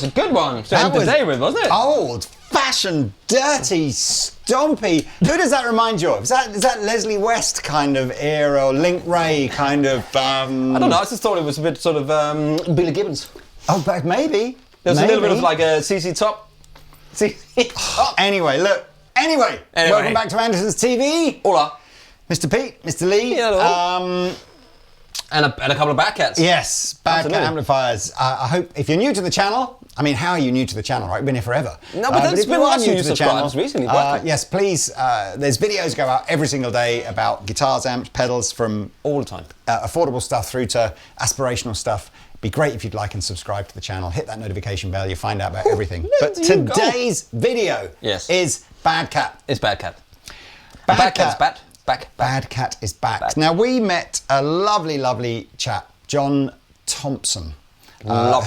was a good one to end the day with, wasn't it? Old-fashioned, dirty, stompy. Who does that remind you of? Is that Leslie West kind of era, or Link Ray kind of... I don't know, I just thought it was a bit sort of Billy Gibbons. Oh, but maybe. There's a little bit of like a CC Top. Anyway, welcome back to Andertons TV. Hola. Mr. Pete, Mr. Lee. Hello. And a couple of bad cats. Yes, bad cat amplifiers. I hope, if you're new to the channel, I mean, how are you new to the channel, right? We've been here forever. No, but there's been lots of new subscribers recently. Yes, please, there's videos go out every single day about guitars, amps, pedals, from all the time. Affordable stuff through to aspirational stuff. Be great if you'd like and subscribe to the channel. Hit that notification bell, you'll find out about everything. But today's video is Bad Cat. It's Bad Cat. Bad Cat's back. Bad Cat is back. Now, we met a lovely, lovely chap, John Thompson, a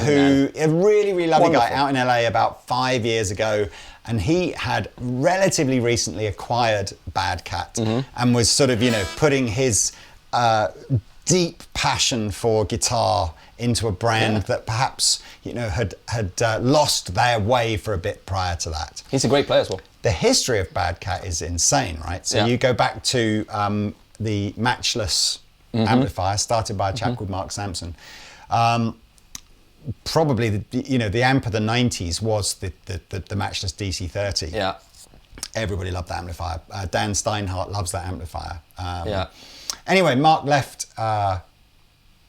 really, really lovely guy out in LA about 5 years ago. And he had relatively recently acquired Bad Cat and was sort of, putting his deep passion for guitar into a brand that perhaps, had lost their way for a bit prior to that. He's a great player as well. The history of Bad Cat is insane, right? So you go back to the Matchless amplifier, started by a chap called Mark Sampson. Probably, the amp of the 90s was the Matchless DC30. Yeah. Everybody loved that amplifier. Dan Steinhardt loves that amplifier. Anyway, Mark left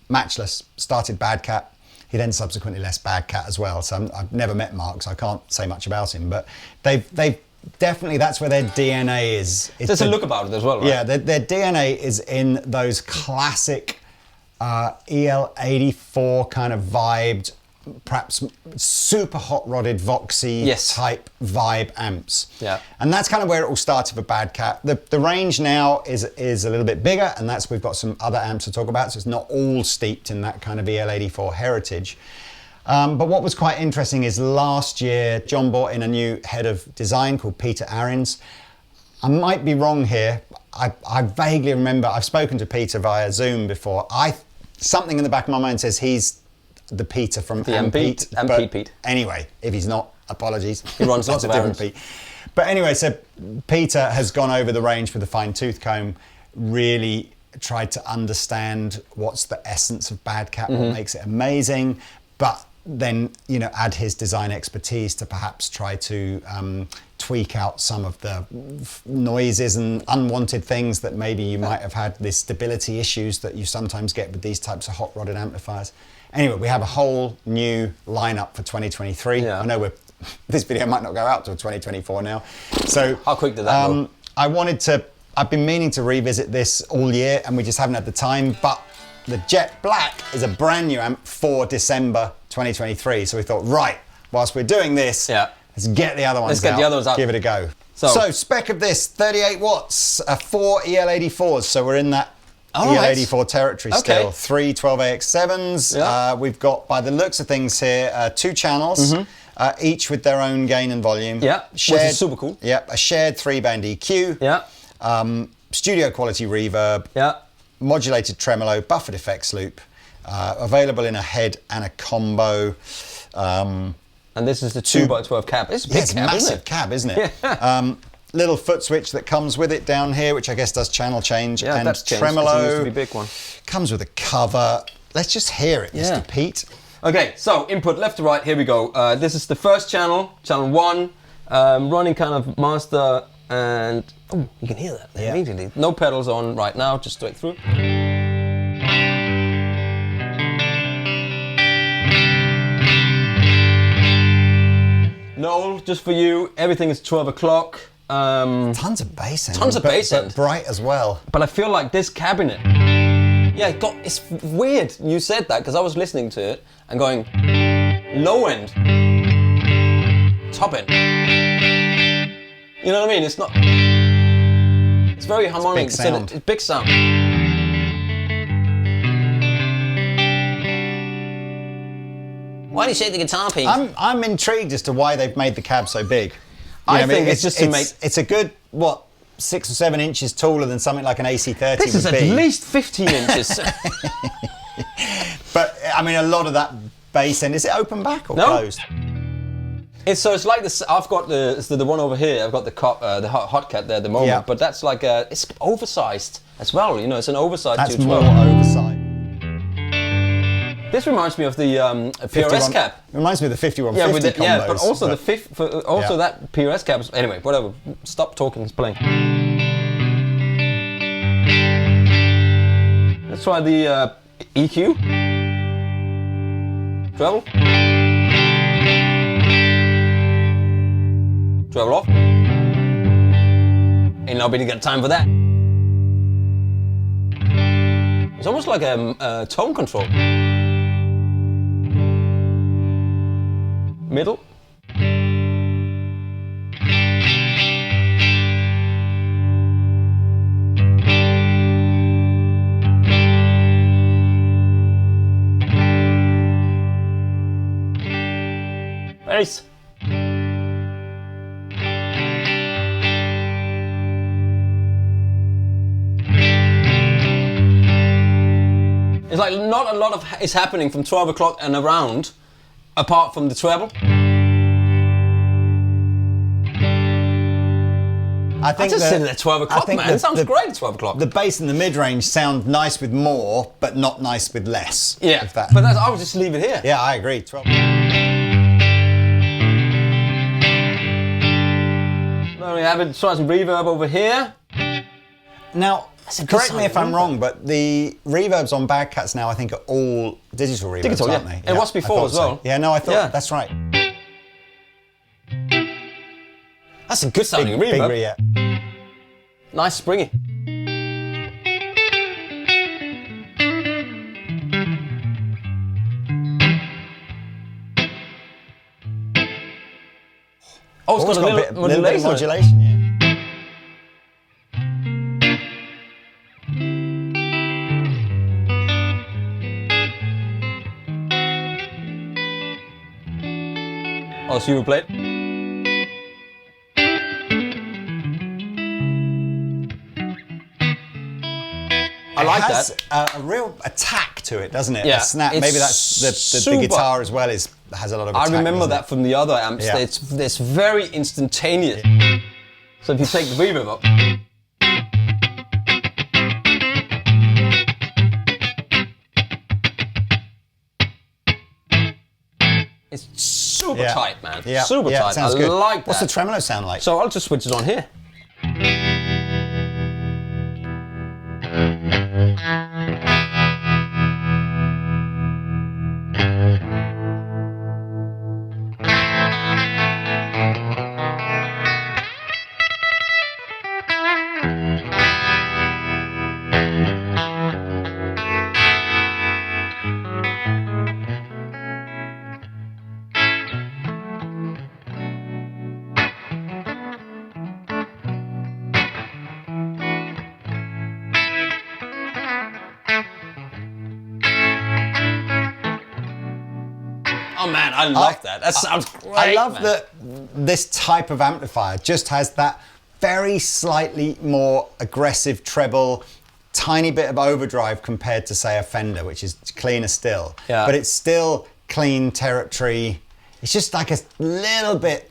Matchless, started Bad Cat. He then subsequently left Bad Cat as well. So I've never met Mark, so I can't say much about him. But they've definitely, that's where their DNA is. There's a look about it as well, right? Yeah, their DNA is in those classic EL84 kind of vibed, perhaps super hot rodded Voxy type vibe amps. Yeah. And that's kind of where it all started for Bad Cat. The range now is a little bit bigger, and we've got some other amps to talk about, so it's not all steeped in that kind of EL84 heritage. But what was quite interesting is last year, John brought in a new head of design called Peter Ahrens. I might be wrong here. I vaguely remember, I've spoken to Peter via Zoom before. Something in the back of my mind says he's the Peter from Pete. Pete. Anyway, if he's not, apologies. He runs lots of errands. Pete. But anyway, so Peter has gone over the range with a fine tooth comb, really tried to understand what's the essence of Bad Cat, what makes it amazing, but then, add his design expertise to perhaps try to tweak out some of the noises and unwanted things that maybe you might have had, the stability issues that you sometimes get with these types of hot-rodded amplifiers. Anyway, we have a whole new lineup for 2023. Yeah. I know this video might not go out till 2024 now. So how quick did that go? I've been meaning to revisit this all year, and we just haven't had the time, but the Jet Black is a brand new amp for December 2023. So we thought, right, whilst we're doing this, let's get the other ones out. Let's get the others out. Give it a go. So spec of this, 38 watts, 4 EL84s. So we're in that EL84 territory still. 3 12AX7s. We've got, by the looks of things here, 2 channels, each with their own gain and volume. Yeah, which is super cool. Yeah, a shared 3-band EQ. Yeah. Studio quality reverb. Yeah. Modulated tremolo, buffered effects loop, available in a head and a combo. And this is the 2x12 cab. It's a big cab, massive isn't it? cab, isn't it? Yeah. Little foot switch that comes with it down here, which I guess does channel change. Yeah, and that's changed. Tremolo. It used to be a big one. Comes with a cover. Let's just hear it, Mr. Pete. Okay, so input left to right. Here we go. This is the first channel 1, running kind of master. And you can hear that immediately. No pedals on right now, just straight through. Noel, just for you, everything is 12 o'clock. Tons of bass end. Tons of bass end. But bright as well. But I feel like this cabinet, it's weird you said that, because I was listening to it and going, low end, top end. You know what I mean? It's not. It's very harmonic. It's big sound. It's big sound. Why do you shake the guitar, Pete? I'm intrigued as to why they've made the cab so big. I think it's just to make. It's a good 6 or 7 inches taller than something like an AC30 This is would at be. least 15 inches. But I mean, a lot of that bass end, is it open back or closed? It's like this. I've got the one over here. I've got the hot cat there at the moment, Yeah. but that's like it's oversized as well. You know, it's an oversized. That's 212. more oversight. This reminds me of the PRS cap. It reminds me of the 5150 Yeah, with combos. but also that PRS cap. Anyway, whatever. Stop talking. It's playing. Let's try the EQ. Treble. Treble off. Ain't nobody got time for that. It's almost like a tone control. Middle. Bass. It's like not a lot of is happening from 12 o'clock and around, apart from the treble. I think just sitting at 12 o'clock, man. It sounds great at 12 o'clock. The bass and the mid-range sound nice with more, but not nice with less. Yeah, but I would just leave it here. Yeah, I agree. 12. Now we have it. Try some reverb over here. Now, correct me if I'm wrong, but the reverbs on Bad Cats now, I think, are all digital reverbs, aren't they? It was before as well. So. Yeah, no, I thought that's right. That's a good sounding reverb. Big, yeah. Nice springy. Oh, it's got a little bit of modulation, yeah. Oh, so you would play it? I like that. A real attack to it, doesn't it? Yeah. A snap. Maybe that's the guitar as well has a lot of attack. I remember that from the other amps. Yeah. It's very instantaneous. So if you take the reverb up. It's super tight, man. Yeah. Super tight. Sounds I good. like that. What's the tremolo sound like? So I'll just switch it on here. Oh man, I love that. That sounds great. I love that this type of amplifier just has that very slightly more aggressive treble, tiny bit of overdrive compared to, say, a Fender, which is cleaner still. Yeah. But it's still clean territory. It's just like a little bit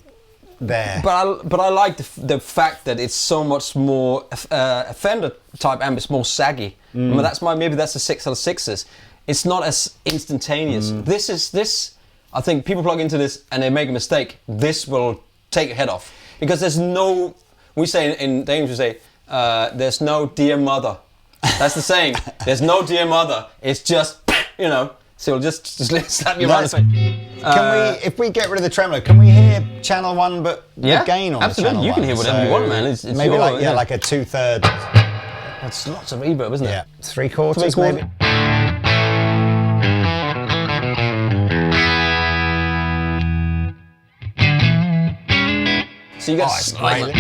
there. But I like the fact that it's so much more a Fender type amp is more saggy. Maybe that's a 6 out of 6s. It's not as instantaneous. This I think people plug into this and they make a mistake. This will take your head off because there's no. We say in Danish we say there's no dear mother. That's the saying. There's no dear mother. It's just So it'll just slap you right in the face. Can we, if we get rid of the tremolo, can we hear channel 1 but the gain on absolutely. the channel 1? You can hear whatever you want, man. It's maybe your, like a 2/3. That's lots of reverb, isn't it? Yeah, 3/4 maybe. So you get great.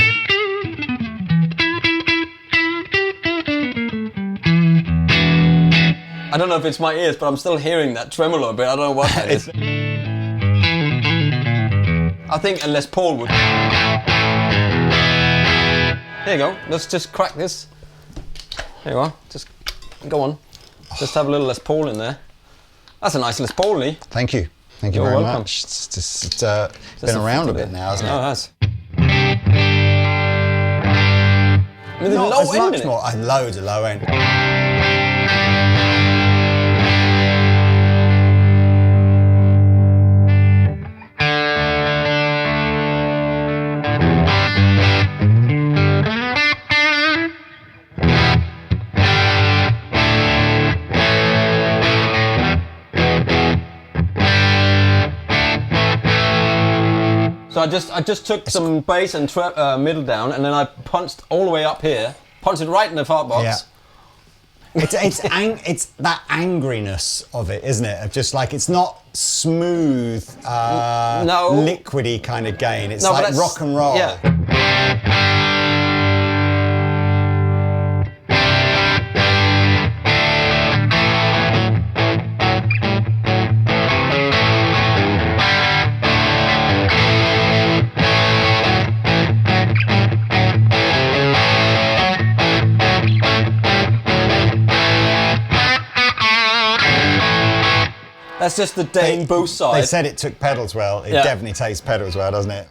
I don't know if it's my ears, but I'm still hearing that tremolo a bit. I don't know what that is. I think unless Paul would. There you go. Let's just crack this. There you are. Just go on. Just have a little Les Paul in there. That's a nice Les Paul, Lee. Thank you. Thank you You're very welcome. much. It's just been around a bit now, hasn't Oh, it? it has. I mean, there's Not low as end much in more. it. Loads of low end. So I just took some bass and middle down, and then I punched all the way up here, punched it right in the fart box. Yeah. It's that angriness of it, isn't it? Of just like it's not smooth, No. liquidy kind of gain. It's No, but like that's- rock and roll. Yeah. That's just the Dane boost side. They said it took pedals well. It Yeah. definitely takes pedals well, doesn't it?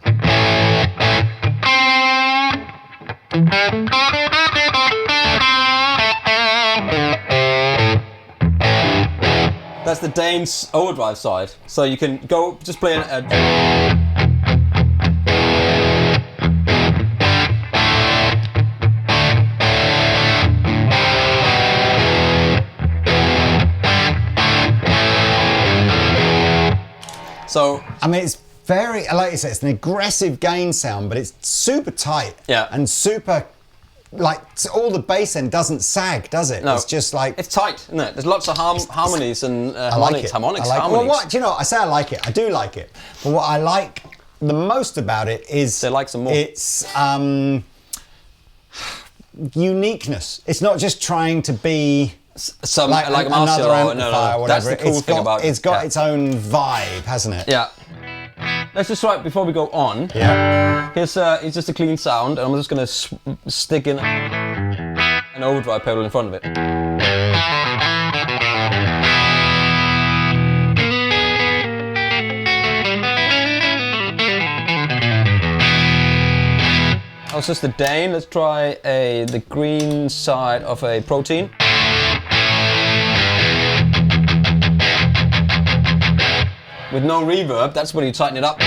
That's the Dane's overdrive side. So you can go just play a So I mean, it's very, like you said, it's an aggressive gain sound, but it's super tight. Yeah. And super, like, all the bass end doesn't sag, does it? no, It's just like... it's tight, isn't it? There's lots of harmonies and I like harmonics, it. harmonics, I like it. harmonies. Well, what, do you know, I say I like it. I do like it. But what I like the most about it is... They like some more. It's uniqueness. It's not just trying to be... Some like like another Marshall or amplifier or That's whatever. the cool thing about it. It's got Yeah. its own vibe, hasn't it? Yeah. Let's just try it before we go on. Yeah. Here's it's just a clean sound, and I'm just gonna stick in an overdrive pedal in front of it. That was just the Dane. Let's try the green side of a Protein. With no reverb, that's when you tighten it up.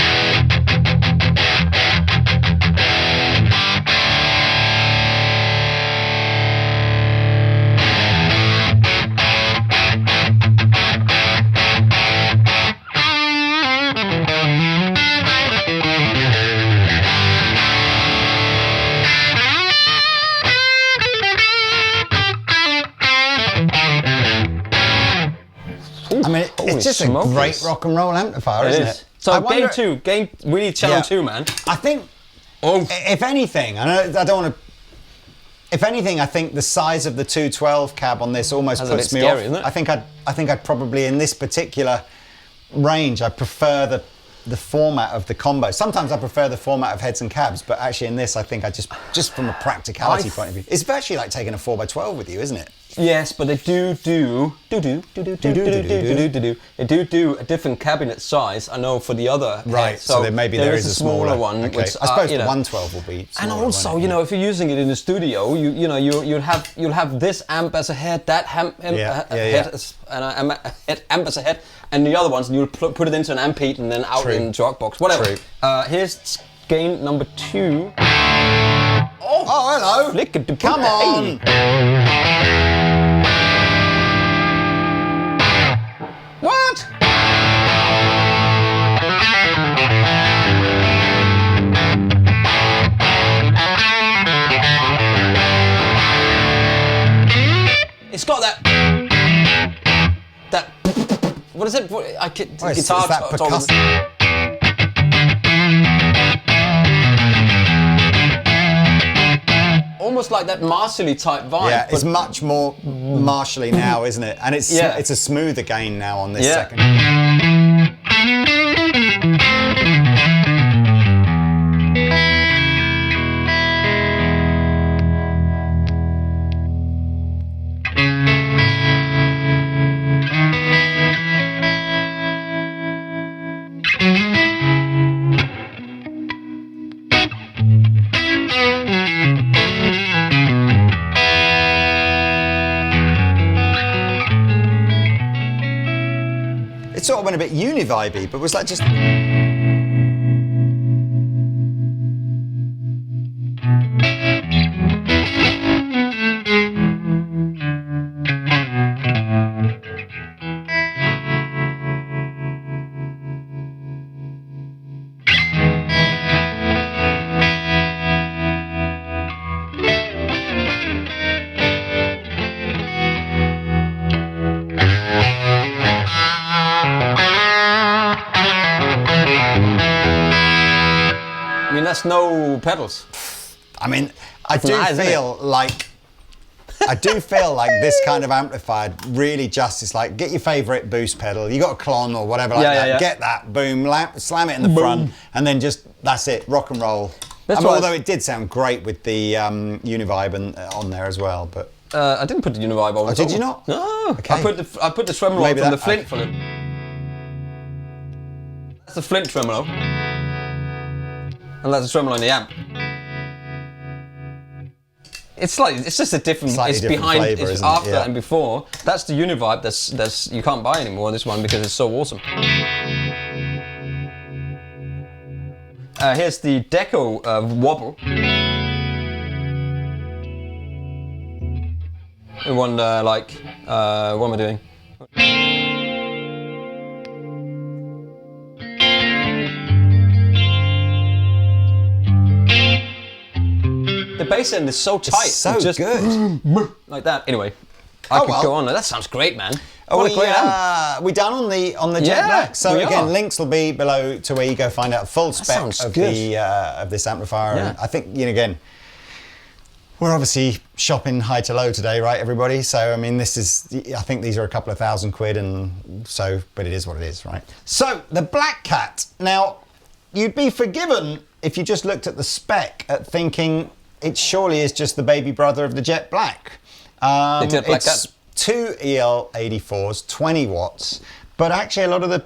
I mean, Holy it's just smokes. a great rock and roll amplifier, isn't it? So I game wonder- two, really channel Yeah. 2, man. I think, Oh, if anything, I don't want to. If anything, I think the size of the 212 cab on this almost That's a puts bit me scary, off. isn't it? I think I'd probably in this particular range, I prefer the format of the combo. Sometimes I prefer the format of heads and cabs, but actually in this, I think I just from a practicality point of view, it's virtually like taking a 4x12 with you, isn't it? yes, but they do a different cabinet size. I know for the other Right. head. So, there is a smaller one. Okay. Which, I suppose you the know. 112 will be. And Smaller, also, won't it? you know, if you're using it in the studio, you'll have this amp as a head, that head amp as a head, and the other ones, and you'll put it into an amp heat and then out True. in Jogbox, whatever. True. Here's gain number 2. Oh, hello. Flick-a-doo-boo. Come on. What? It's got that. What is it? Oh, it's Guitar that tone. percussive. Almost like that Marshall-y type vibe. Yeah, it's but- much more Marshall-y now, isn't it? And it's Yeah. it's a smoother gain now on this Yeah. second. sort of went a bit uni-vibey, but was that just... That's no pedals. I mean, I do feel like this kind of amplifier really just is like, get your favourite boost pedal, you got a clon or whatever like that, yeah. Get that, boom, slam it in the front, and then just, that's it, rock and roll. Although it did sound great with the Univibe on there as well, but... I didn't put the Univibe on. Oh, did you not? No. Okay. I put the tremolo on from the Flint for it. That's the Flint tremolo. And that's a tremolo in the amp. It's just a different. It's behind. Flavor, it's after yeah. and before. That's the Univibe. That's you can't buy anymore. This one because it's so awesome. Here's the Deco wobble. We wonder what am I doing? The bass end is so tight. It's so just good. Like that. Anyway, I could go on. That sounds great, man. What a great amp. We done on the Jet Black. So again, links will be below to where you go find out full spec of this amplifier. Yeah. And I think again, we're obviously shopping high to low today, right, everybody? So I mean, I think these are a couple of £1,000, and so, but it is what it is, right? So the Black Cat. Now, you'd be forgiven if you just looked at the spec at thinking it surely is just the baby brother of the Jet Black. It's two EL84s, 20 watts, but actually a lot of the,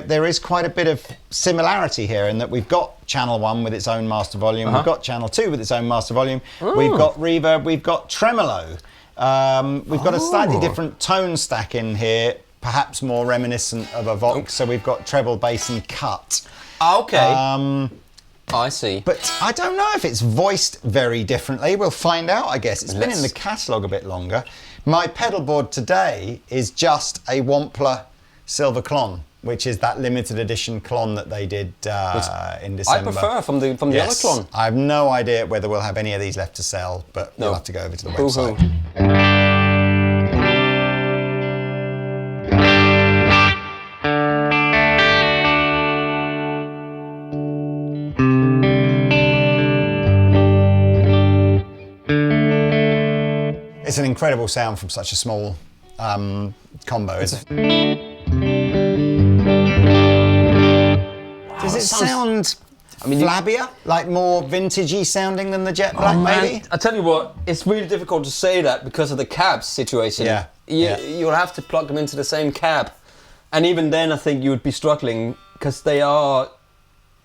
there is quite a bit of similarity here in that we've got channel 1 with its own master volume, we've got channel 2 with its own master volume, we've got reverb, we've got tremolo, we've got a slightly different tone stack in here, perhaps more reminiscent of a Vox, so we've got treble, bass and cut. Okay. I see. But I don't know if it's voiced very differently. We'll find out, I guess. It's been in the catalogue a bit longer. My pedal board today is just a Wampler Silver Clon, which is that limited edition clon that they did in December. I prefer from the other clon. I have no idea whether we'll have any of these left to sell, but we'll have to go over to the website. It's an incredible sound from such a small combo, isn't it? Does it sound flabbier? Like more vintagey sounding than the Jet Black, maybe? I tell you what, it's really difficult to say that because of the cabs situation. Yeah. You'll have to plug them into the same cab. And even then, I think you would be struggling because the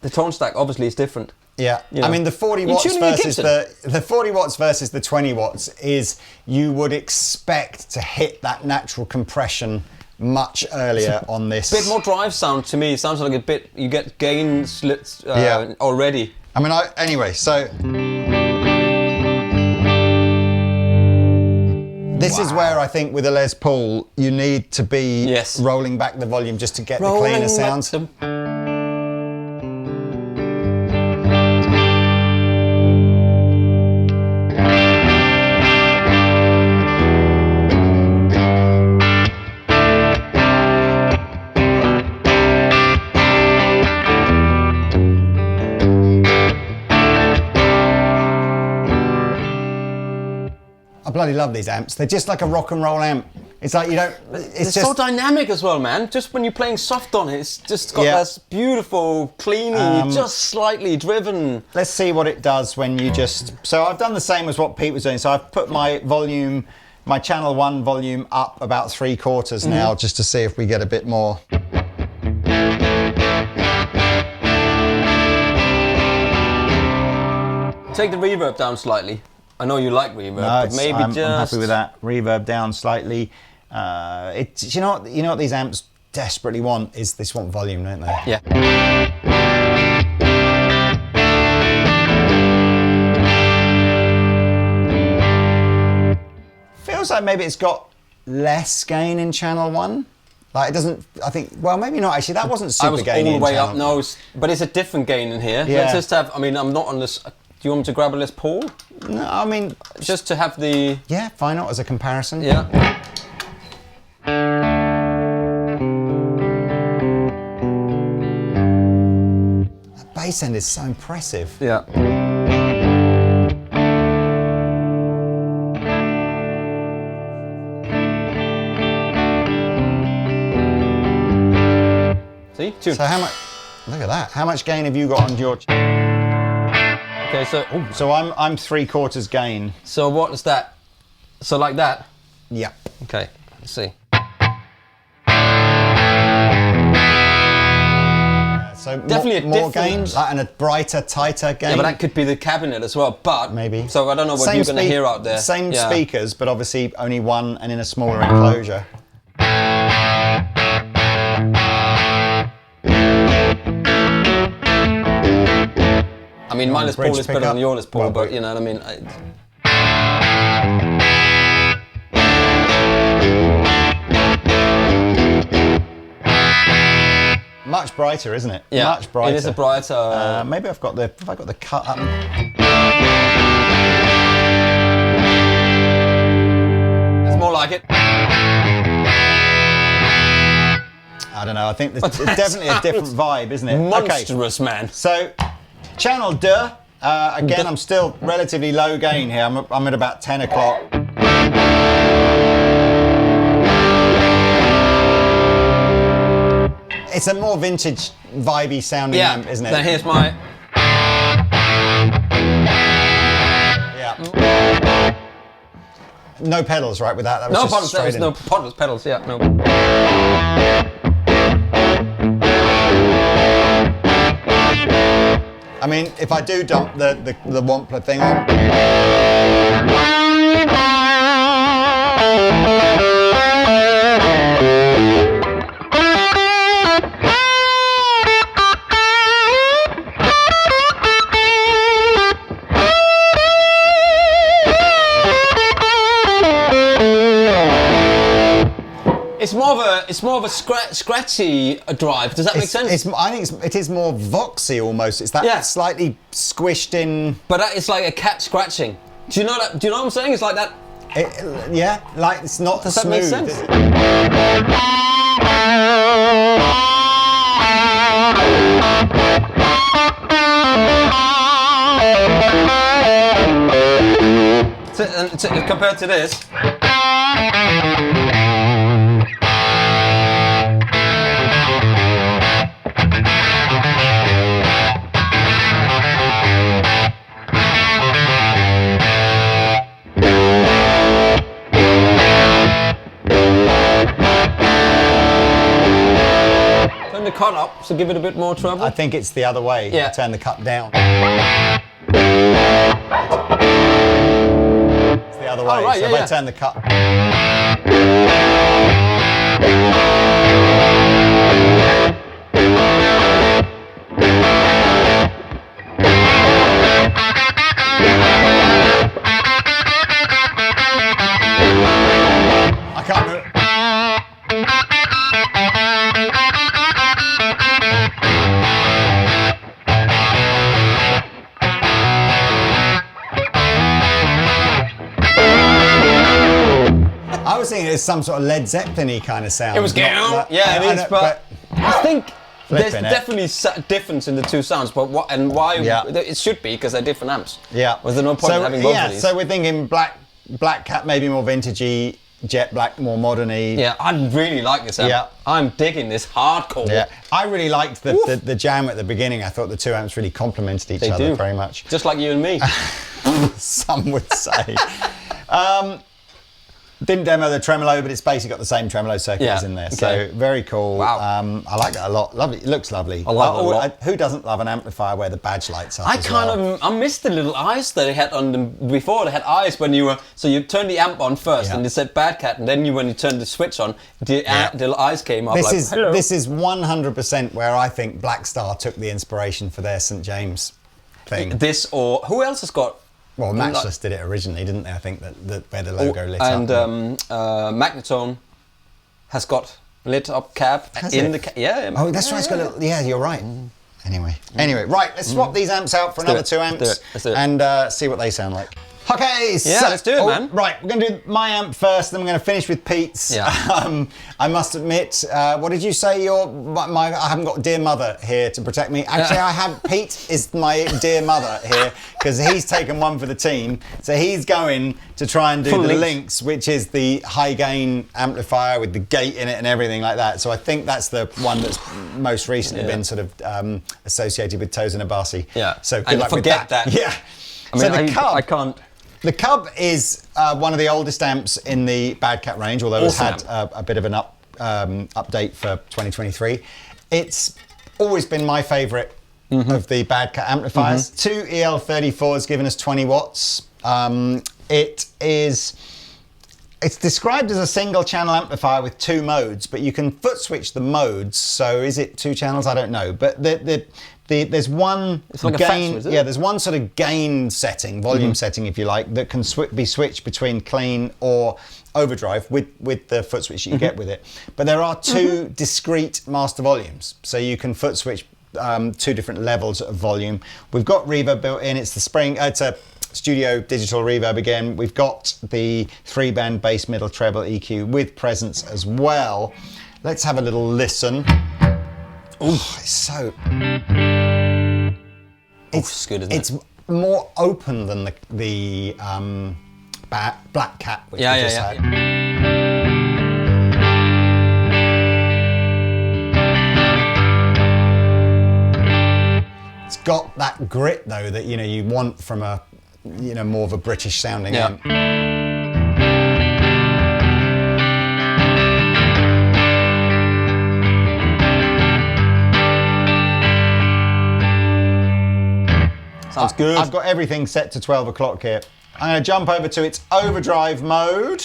tone stack obviously is different. Yeah, I mean the 40 watts versus the 40 watts versus the 20 watts is you would expect to hit that natural compression much earlier on this. Bit more drive sound to me. It sounds like you get gain slits already. I mean, anyway, so this is where I think with a Les Paul you need to be rolling back the volume just to get the cleaner sounds. I bloody love these amps. They're just like a rock and roll amp. It's like it's so dynamic as well, man. Just when you're playing soft on it, it's just got this beautiful, cleany, just slightly driven. Let's see what it does when you just... So I've done the same as what Pete was doing. So I've put my volume, my channel 1 volume up about 3/4 now, just to see if we get a bit more. Take the reverb down slightly. I know you like reverb, but maybe I'm happy with that. Reverb down slightly. You know what these amps desperately want is they want volume, don't they? Yeah. Feels like maybe it's got less gain in channel 1. Like it doesn't, I think, well, maybe not actually. That wasn't super I was gainy all the way in up, no, but it's a different gain in here. Yeah. Let's just have, I mean, I'm not on this, do you want me to grab a Les Paul? No, I mean... Just to have the... Yeah, why not as a comparison? Yeah. That bass end is so impressive. Yeah. See? Tune. So how much... Look at that. How much gain have you got on your... Okay, so... Ooh. So I'm 3/4 gain. So what is that? So like that? Yeah. Okay, let's see. So Definitely more a gain, different... like, and a brighter, tighter gain. Yeah, but that could be the cabinet as well, but... Maybe. So I don't know what Same you're going to hear out there. Same Yeah. speakers, but obviously only one and in a smaller enclosure. I mean, my Les Paul bridge is better pickup. than your Les Paul, Well, but you know what I mean? Much brighter, isn't it? Yeah, Much brighter. it is a brighter... Maybe I've got the cut up. It's more like it. I don't know. I think it's definitely a different vibe, isn't it? Monstrous, man. So, channel 2. Again, I'm still relatively low gain here. I'm at about 10 o'clock. It's a more vintage, vibey sounding amp, isn't it? Then here's my... Yeah. No pedals, right, with that? That was No just pedals, straight in. no pedals, yeah, no. I mean, if I do dump the Wampler thing on... It's more of a scratchy drive. Does that make sense? I think it is more voxy almost. It's that slightly squished in. But it's like a cat scratching. Do you know that? Do you know what I'm saying? It's like that. Yeah, like it's not Does smooth. that make sense? Compared to this. Turn the cut up to give it a bit more treble. I think it's the other way. Yeah. Turn the cut down. It's the other way. Oh, right, so yeah, if I turn the cut. I can't remember. I was thinking it's some sort of Led Zeppelin-y kind of sound. It was getting out. Yeah, it is, but I think there's definitely a difference in the two sounds, but why it should be because they're different amps. Yeah. Was there no point in having both of these? So we're thinking Black Cat maybe more vintagey, Jet Black more modern-y. Yeah, I really like this amp. Yeah. I'm digging this hardcore. Yeah, I really liked the jam at the beginning. I thought the two amps really complemented each other very much. Just like you and me. Some would say. Didn't demo the tremolo, but it's basically got the same tremolo circuit as in there. Okay. So very cool. Wow. I like that a lot. Lovely. It looks lovely. I love it a lot. Who doesn't love an amplifier where the badge lights up? I missed the little eyes that they had on them before. They had eyes when you were, so you turned the amp on first, and it said Bad Cat, and then when you turned the switch on, the little eyes came up. This hello. This is 100% where I think Black Star took the inspiration for their St James thing. This or who else has got? Well, Matchless did it originally, didn't they? I think that where the logo lit and, up. And Magnetone has got lit up cab in the cab. Yeah. Oh, that's right. It's got a little, you're right. Anyway, right. Let's swap these amps out for another 2 amps Let's do it. and see what they sound like. Okay, let's do it, man. Right, we're going to do my amp first, then we're going to finish with Pete's. Yeah. I must admit, what did you say? I haven't got dear mother here to protect me. Actually, I have. Pete is my dear mother here because he's taken one for the team. So he's going to try and do the Lynx, which is the high gain amplifier with the gate in it and everything like that. So I think that's the one that's most recently been sort of associated with Tosin Abasi. Yeah. So good luck with that. Yeah. I mean, I can't. The Cub is one of the oldest amps in the Bad Cat range, although it's had a bit of an update for 2023. It's always been my favourite of the Bad Cat amplifiers. 2 EL34s giving us 20 watts. It's described as a single channel amplifier with 2 modes, but you can foot switch the modes. So is it 2 channels? I don't know. But there's one gain. There's one sort of gain setting, volume setting, if you like, that can be switched between clean or overdrive with the foot switch you get with it. But there are 2 discrete master volumes, so you can foot switch 2 different levels of volume. We've got reverb built in. It's the spring. It's a studio digital reverb again. We've got the 3-band bass, middle, treble EQ with presence as well. Let's have a little listen. Oh, it's so. It's good, isn't it? It's more open than the Black Cat, which we just had. It's got that grit though that you want from a more of a British sounding amp. Sounds good. I've got everything set to 12 o'clock here. I'm going to jump over to its overdrive mode.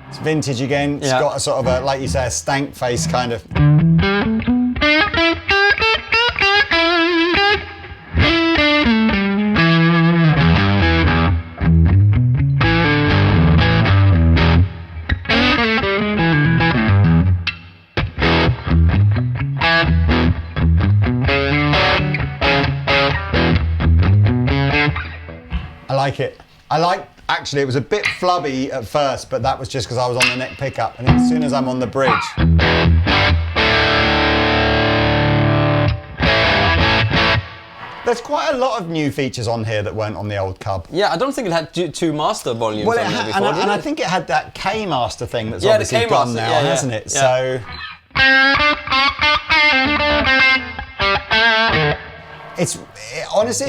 It's vintage again. It's got a sort of a, like you say, a stank face kind of. Actually, it was a bit flubby at first, but that was just because I was on the neck pickup. And as soon as I'm on the bridge. There's quite a lot of new features on here that weren't on the old Cub. Yeah, I don't think it had 2 master volumes well, on there before, and I think it had that K-master thing that's obviously gone now, hasn't it? So. Honestly,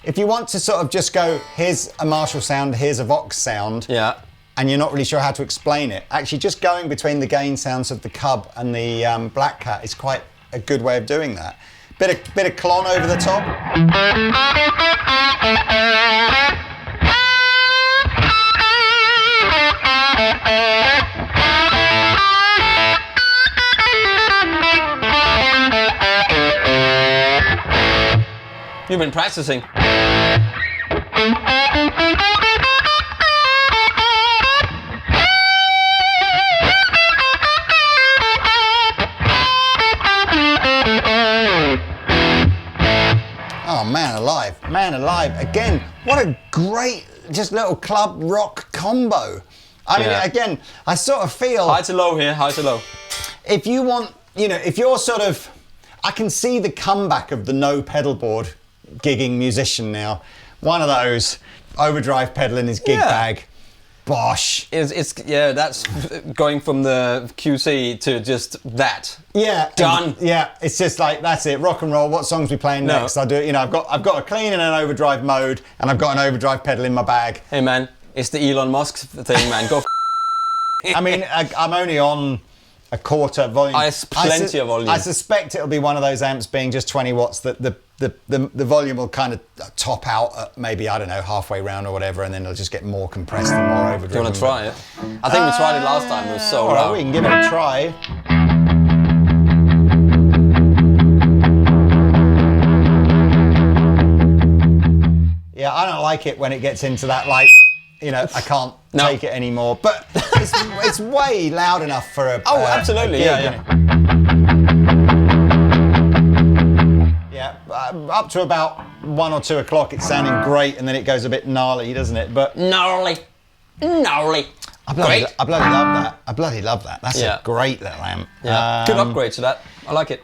if you want to sort of just go, here's a Marshall sound, here's a Vox sound, and you're not really sure how to explain it, actually just going between the gain sounds of the Cub and the Black Cat is quite a good way of doing that. Bit of clon over the top. You've been practicing. Oh, man alive. Again, what a great, just little club rock combo. I mean, again, I sort of feel... High to low here, high to low. If you want, if you're sort of... I can see the comeback of the no pedal board gigging musician now. One of those, overdrive pedal in his gig bag. bosh. It's yeah, that's going from the QC to just that. Yeah, done. Yeah, it's just like that's it. Rock and roll. What songs we playing next? I do. You know, I've got a clean and an overdrive mode, and I've got an overdrive pedal in my bag. Hey man, it's the Elon Musk thing, man. Go. I mean, I'm only on a quarter volume. It's plenty of volume. I suspect it'll be one of those amps being just 20 watts that the volume will kind of top out at maybe, I don't know, halfway round or whatever, and then it'll just get more compressed and more overdriven. Do you want to try it? I think we tried it last time. It was so all right, loud. we can give it a try. Yeah, I don't like it when it gets into that, like, you know, I can't take it anymore. But it's way loud enough for a. Oh, absolutely, a gig, yeah. Yeah, up to about 1 or 2 o'clock, it's sounding great, and then it goes a bit gnarly, doesn't it? But gnarly. I bloody love that. I bloody love that. That's a great little amp. Yeah. Good upgrade to that. I like it.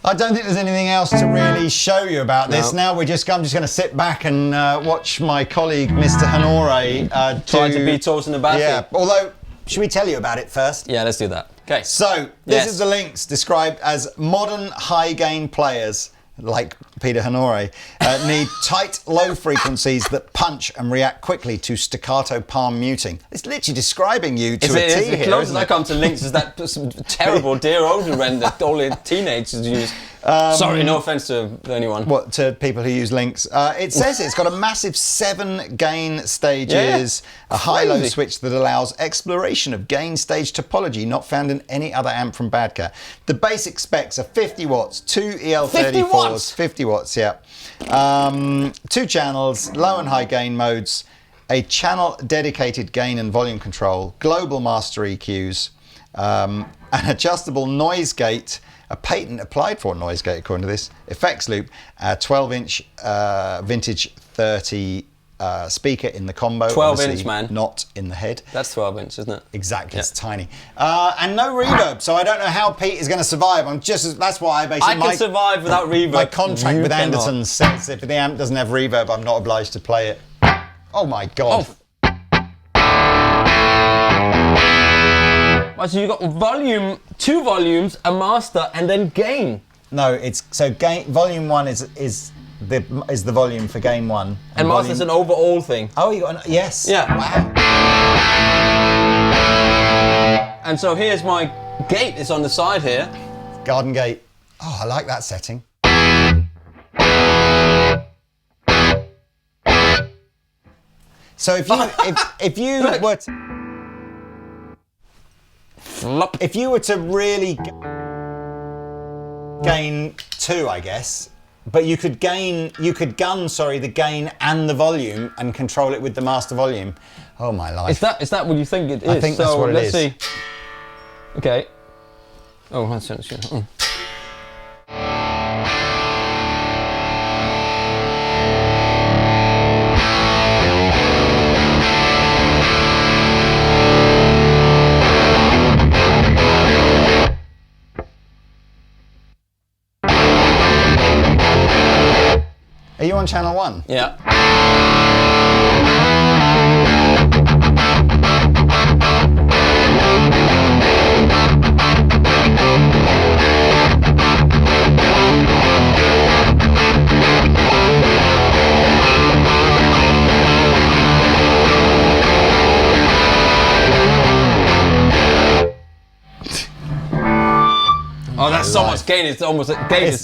I don't think there's anything else to really show you about this. Now I'm just going to sit back and watch my colleague, Mr. Honore, try to beat Toast in the bathroom. Yeah, although, should we tell you about it first? Yeah, let's do that. Okay. So, this is the Lynx, described as modern high-gain players, like Peter Honore, need tight, low frequencies that punch and react quickly to staccato palm muting. It's literally describing you to a T here, the closest isn't it? I come to Lynx is that terrible Dear Older Ren that all the teenagers use. Sorry, no offence to anyone. What, to people who use Lynx? It says it's got a massive 7 gain stages, a high-low switch that allows exploration of gain stage topology not found in any other amp from Badca. The basic specs are 50 watts, 2 EL34s, 50 watts, yeah. 2 channels, low and high gain modes, a channel dedicated gain and volume control, global master EQs, an adjustable noise gate, a patent applied for noise gate according to this, effects loop, a 12-inch vintage 30 speaker in the combo. 12-inch, man. Not in the head. That's 12-inch, isn't it? Exactly, it's tiny. And no reverb, so I don't know how Pete is going to survive. That's why I basically... I can survive without reverb. My contract with Andertons says if the amp doesn't have reverb, I'm not obliged to play it. Oh my God. Oh. So you got volume, 2 volumes, a master, and then gain. No, it's so gain. Volume 1 is the volume for gain 1, and master's an overall thing. Oh, you got yes. Yeah. Wow. And so here's my gate. It's on the side here. Garden gate. Oh, I like that setting. So if you were to, Flop. if you were to really gain 2, I guess, but you could gun the gain and the volume and control it with the master volume. Oh my life. Is that what you think it is? I think that's what it is. Let's see. Okay. Oh, that's it. Are you on channel 1? Yeah. Oh, that's so much gain. It's almost gain.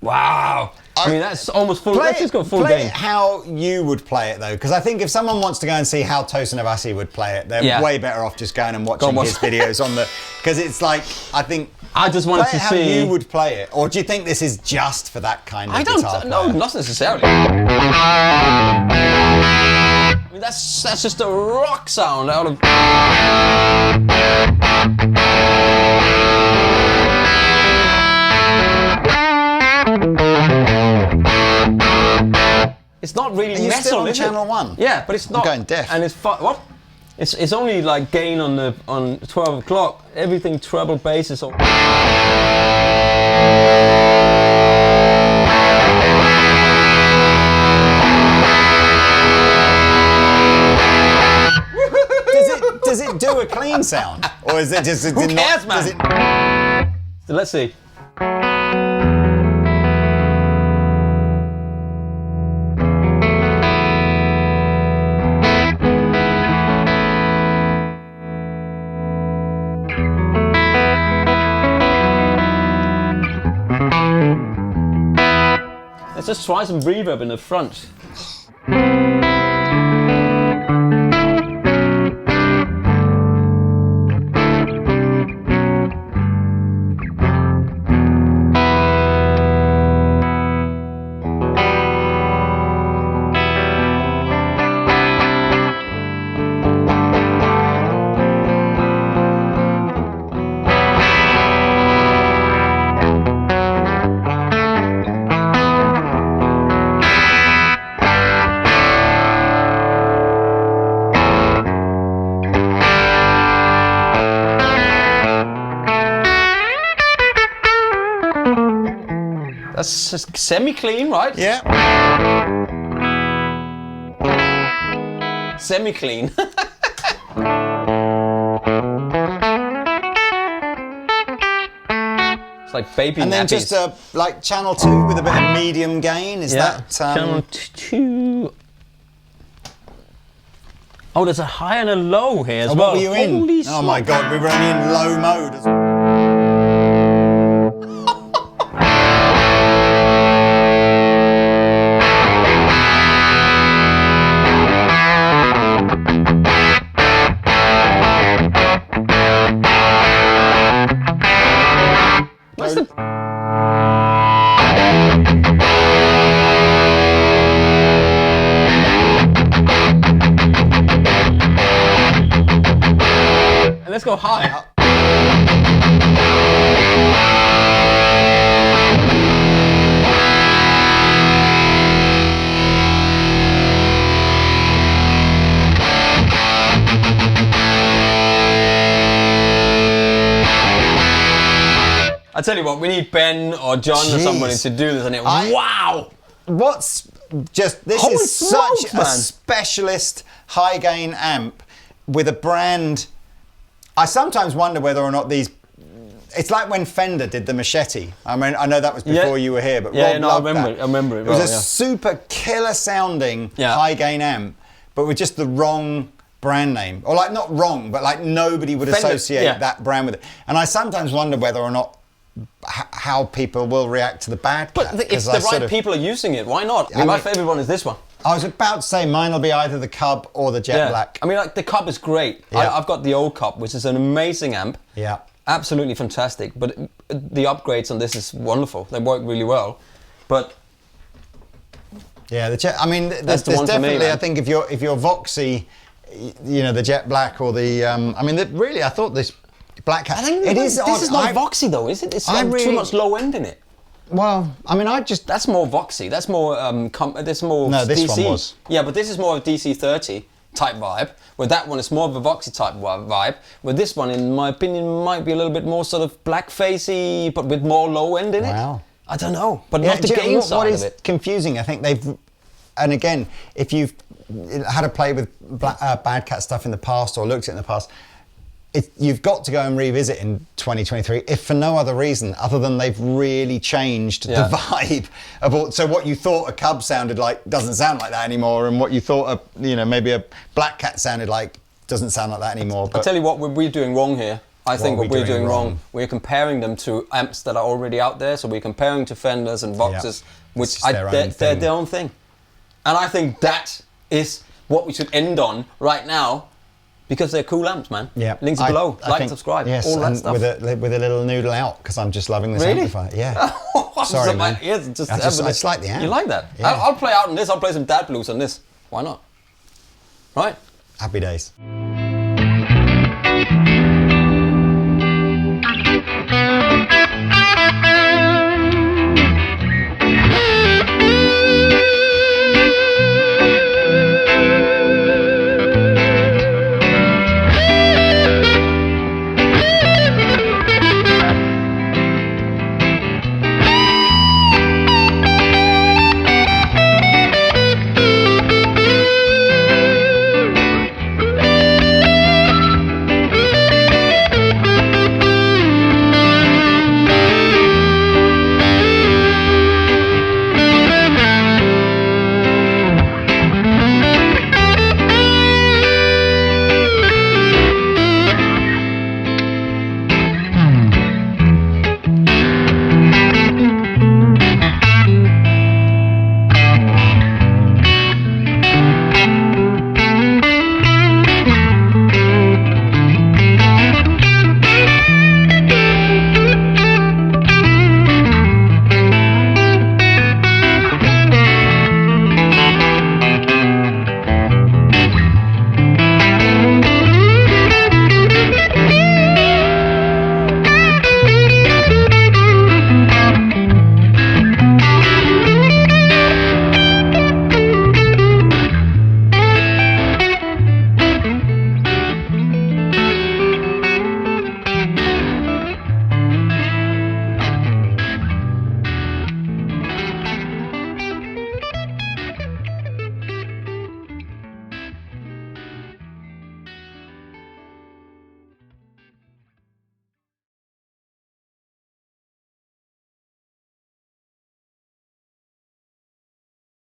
Wow. I mean, that's almost full. Let's just go full play gain. It how you would play it though, because I think if someone wants to go and see how Tosin Abassi would play it, they're way better off just going and watching his videos on the. Because it's like, I think. I just wanted to see how you would play it, or do you think this is just for that kind of guitar player? No, not necessarily. I mean, that's just a rock sound out of. It's not really Are you metal, still on is channel it? 1? Yeah, but it's not. I'm going deaf. And it's what? It's only like gain on 12 o'clock. Everything treble bass is all. clean sound, or is it just? Who cares, man? So let's see. Let's just try some reverb in the front. That's just semi-clean, right? Yeah. Semi-clean. It's like baby And then nappies. just like channel 2 with a bit of medium gain. Is that channel 2? Oh, there's a high and a low here as well. What were you in? Holy Oh my God, we were only in low mode. What's the... And let's go high. I tell you what, we need Ben or John or somebody to do this, and wow! What's just this Holy is smokes, such man. a specialist high gain amp with a brand. I sometimes wonder whether or not these. It's like when Fender did the Machete. I mean, I know that was before you were here, but Rob loved that. I remember it. It was a super killer sounding high gain amp, but with just the wrong brand name, or like not wrong, but like nobody would Fender, associate that brand with it. And I sometimes wonder whether or not how people will react to the bad cat. But if the right people are using it, why not? I mean, my favourite one is this one. I was about to say mine will be either the Cub or the Jet Black. I mean, like the Cub is great. Yeah. I've got the old Cub, which is an amazing amp. Yeah. Absolutely fantastic. But the upgrades on this is wonderful. They work really well. But yeah, the Jet. I mean, there's the one for me, definitely. man. I think if you're Voxy, you know, the Jet Black or the. I mean, really, I thought this Black Cat. I think this is not Voxy though, is it? It's too much low end in it. Well, I mean, that's more Voxy. That's more that's more No, this DC. one was. Yeah, but this is more of a DC 30 type vibe. Where that one is more of a Voxy type vibe. Where this one, in my opinion, might be a little bit more sort of blackfacey, but with more low end in it. Wow. I don't know, but not the gain side what of is it. confusing? I think they've, and again, if you've had to play with Bad Cat stuff in the past or looked at it in the past, you've got to go and revisit in 2023, if for no other reason other than they've really changed the vibe of all. So what you thought a Cub sounded like doesn't sound like that anymore, and what you thought maybe a Black Cat sounded like doesn't sound like that anymore. But I'll tell you what we're doing wrong here. I think what we're doing wrong, we're comparing them to amps that are already out there. So we're comparing to Fenders and Voxes, which they're their own thing. And I think that is what we should end on right now. Because they're cool amps, man. Yeah. Links below. Like and subscribe. Yes, all that and stuff. with a little noodle out, because I'm just loving this amplifier. Yeah. Sorry, man. I just like the amp. You like that? Yeah. I'll play out on this. I'll play some dad blues on this. Why not? Right? Happy days.